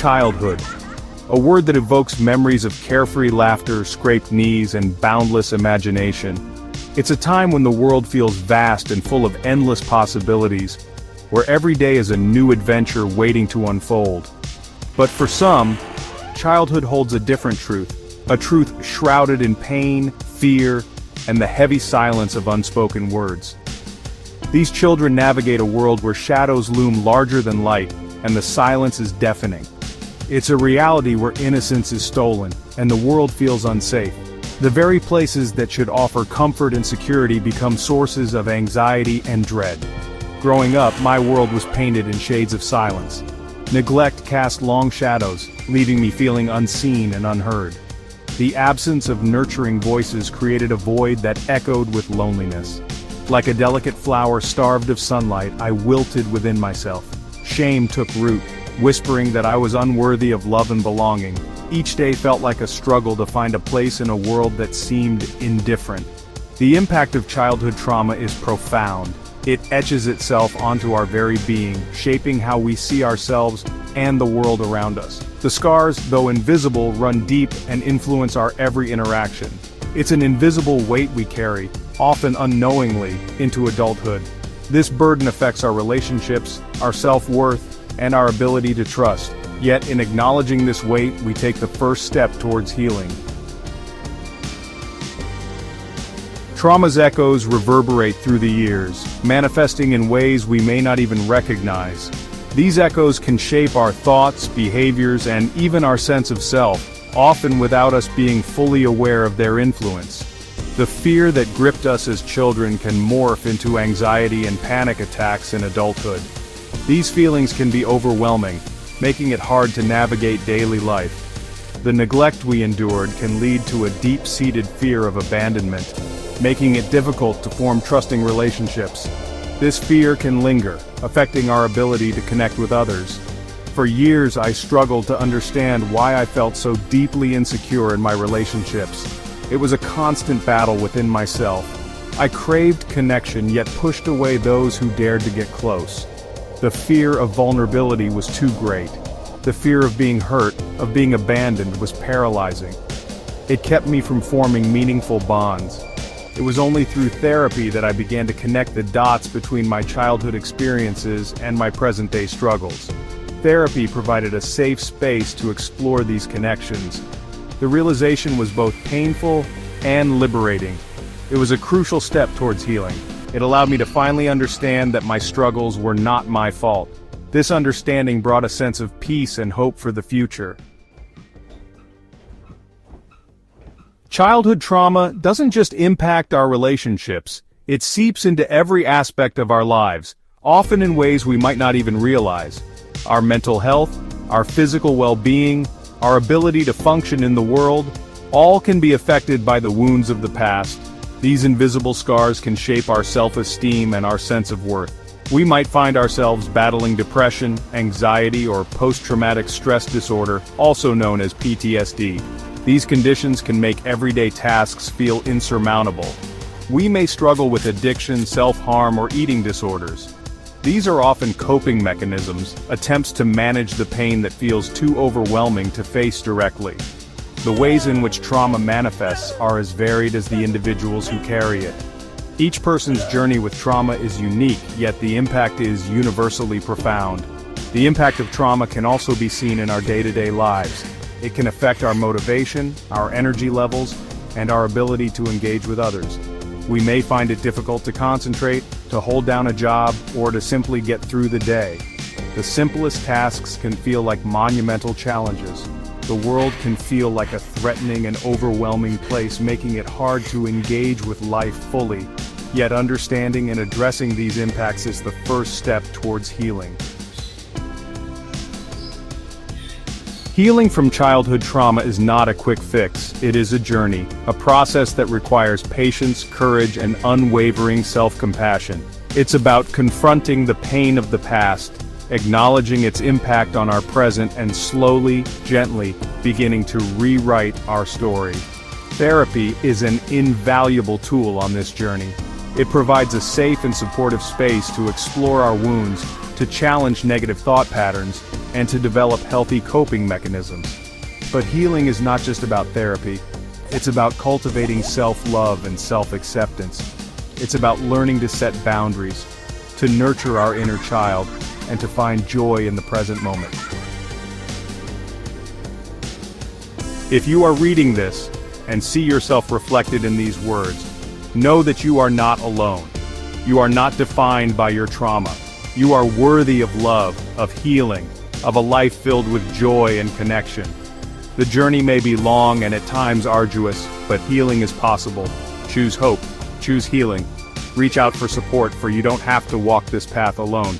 Childhood, a word that evokes memories of carefree laughter, scraped knees, and boundless imagination. It's a time when the world feels vast and full of endless possibilities, where every day is a new adventure waiting to unfold. But for some, childhood holds a different truth, a truth shrouded in pain, fear, and the heavy silence of unspoken words. These children navigate a world where shadows loom larger than light, and the silence is deafening. It's a reality where innocence is stolen, and the world feels unsafe. The very places that should offer comfort and security become sources of anxiety and dread. Growing up, my world was painted in shades of silence. Neglect cast long shadows, leaving me feeling unseen and unheard. The absence of nurturing voices created a void that echoed with loneliness. Like a delicate flower starved of sunlight, I wilted within myself. Shame took root, whispering that I was unworthy of love and belonging. Each day felt like a struggle to find a place in a world that seemed indifferent. The impact of childhood trauma is profound. It etches itself onto our very being, shaping how we see ourselves and the world around us. The scars, though invisible, run deep and influence our every interaction. It's an invisible weight we carry, often unknowingly, into adulthood. This burden affects our relationships, our self-worth, and our ability to trust. Yet in acknowledging this weight, we take the first step towards healing. Trauma's echoes reverberate through the years, manifesting in ways we may not even recognize. These echoes can shape our thoughts, behaviors, and even our sense of self, often without us being fully aware of their influence. The fear that gripped us as children can morph into anxiety and panic attacks in adulthood. These feelings can be overwhelming, making it hard to navigate daily life. The neglect we endured can lead to a deep-seated fear of abandonment, making it difficult to form trusting relationships. This fear can linger, affecting our ability to connect with others. For years I struggled to understand why I felt so deeply insecure in my relationships. It was a constant battle within myself. I craved connection yet pushed away those who dared to get close. The fear of vulnerability was too great. The fear of being hurt, of being abandoned, was paralyzing. It kept me from forming meaningful bonds. It was only through therapy that I began to connect the dots between my childhood experiences and my present-day struggles. Therapy provided a safe space to explore these connections. The realization was both painful and liberating. It was a crucial step towards healing. It allowed me to finally understand that my struggles were not my fault. This understanding brought a sense of peace and hope for the future. Childhood trauma doesn't just impact our relationships, it seeps into every aspect of our lives, often in ways we might not even realize. Our mental health, our physical well-being, our ability to function in the world, all can be affected by the wounds of the past. These invisible scars can shape our self-esteem and our sense of worth. We might find ourselves battling depression, anxiety, or post-traumatic stress disorder, also known as PTSD. These conditions can make everyday tasks feel insurmountable. We may struggle with addiction, self-harm, or eating disorders. These are often coping mechanisms, attempts to manage the pain that feels too overwhelming to face directly. The ways in which trauma manifests are as varied as the individuals who carry it. Each person's journey with trauma is unique, yet the impact is universally profound. The impact of trauma can also be seen in our day-to-day lives. It can affect our motivation, our energy levels, and our ability to engage with others. We may find it difficult to concentrate, to hold down a job, or to simply get through the day. The simplest tasks can feel like monumental challenges. The world can feel like a threatening and overwhelming place, making it hard to engage with life fully. Yet understanding and addressing these impacts is the first step towards healing. Healing from childhood trauma is not a quick fix, it is a journey, a process that requires patience, courage, and unwavering self-compassion. It's about confronting the pain of the past, acknowledging its impact on our present, and slowly, gently, beginning to rewrite our story. Therapy is an invaluable tool on this journey. It provides a safe and supportive space to explore our wounds, to challenge negative thought patterns, and to develop healthy coping mechanisms. But healing is not just about therapy. It's about cultivating self-love and self-acceptance. It's about learning to set boundaries, to nurture our inner child, and to find joy in the present moment. If you are reading this and see yourself reflected in these words, know that you are not alone. You are not defined by your trauma. You are worthy of love, of healing, of a life filled with joy and connection. The journey may be long and at times arduous, but healing is possible. Choose hope. Choose healing. Reach out for support, for you don't have to walk this path alone.